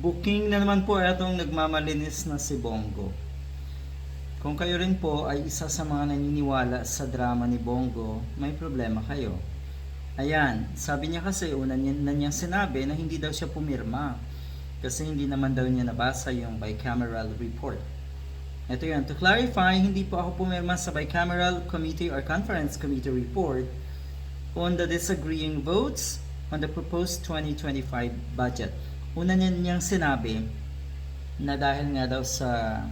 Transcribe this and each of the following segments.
Booking na naman po itong nagmamalinis na si Bongo. Kung kayo rin po ay isa sa mga naniniwala sa drama ni Bongo, may problema kayo. Ayan, sabi niya kasi una na niyang sinabi na hindi daw siya pumirma kasi hindi naman daw niya nabasa yung bicameral report. Ito yan, to clarify, hindi po ako pumirma sa bicameral committee or conference committee report on the disagreeing votes on the proposed 2025 budget. Una niyang sinabi na dahil nga daw sa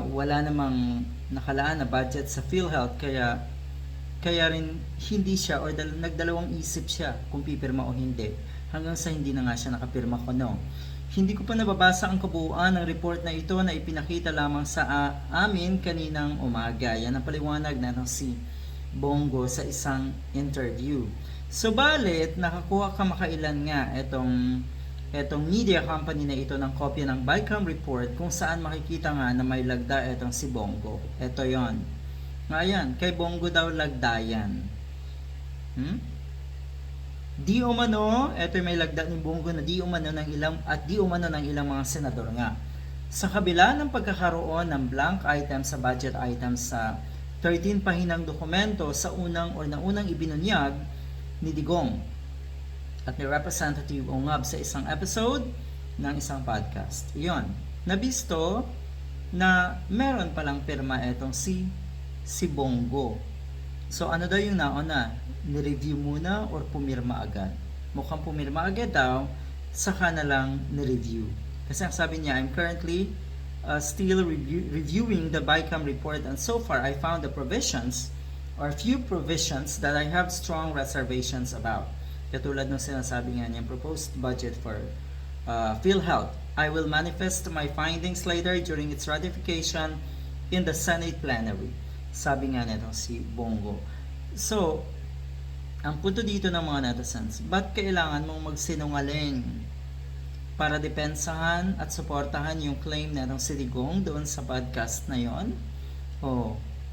wala namang nakalaan na budget sa PhilHealth, kaya rin hindi siya or nagdalawang isip siya kung pipirma o hindi, hanggang sa hindi na nga siya nakapirma ko, no. Hindi ko pa nababasa ang kabuuan ng report na ito na ipinakita lamang sa amin kaninang umaga. Yan ang paliwanag na si Bongo sa isang interview. Subalit, nakakuha kamakailan nga etong media company na ito ng kopya ng Bicam report kung saan makikita nga na may lagda etong si Bongo. Ito yon. Ngayon, kay Bongo daw lagda yan. Di umano, ito may lagda ni Bongo na di umano ng ilang mga senador nga. Sa kabila ng pagkakaroon ng blank item sa budget items sa 13 pahinang dokumento sa unang ibinunyag ni Digong at ni Representative Ongab sa isang episode ng isang podcast. Iyon, nabisto na meron palang pirma etong si Bongo. So ano daw yung nauna? Ni-review muna or pumirma agad? Mukhang pumirma agad daw, saka na lang ni-review. Kasi ang sabi niya, I'm currently still reviewing the Bicam report, and so far I found the provisions or few provisions that I have strong reservations about. Katulad ng sinasabi nga niyang proposed budget for PhilHealth. I will manifest my findings later during its ratification in the Senate plenary. Sabi nga nito si Bongo. So, ang punto dito ng mga netizens, ba't kailangan mong magsinungaling para depensahan at suportahan yung claim na si Digong doon sa podcast na yon?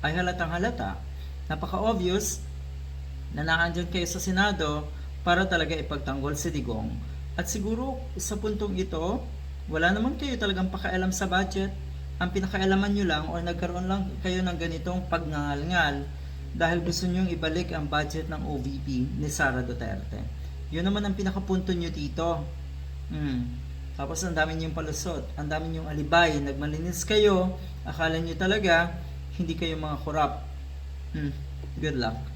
Ay halatang halata. Napaka-obvious na nakaandyan kayo sa Senado para talaga ipagtanggol si Digong. At siguro sa puntong ito, wala naman kayo talagang pakialam sa budget. Ang pinakailaman nyo lang o nagkaroon lang kayo ng ganitong pagngangal-ngal dahil gusto nyo ibalik ang budget ng OVP ni Sara Duterte. Yun naman ang pinakapunto nyo dito. Tapos ang dami nyo yung palusot, ang dami nyo yung alibay, nagmalinis kayo, akala nyo talaga hindi kayo mga korap. Good luck.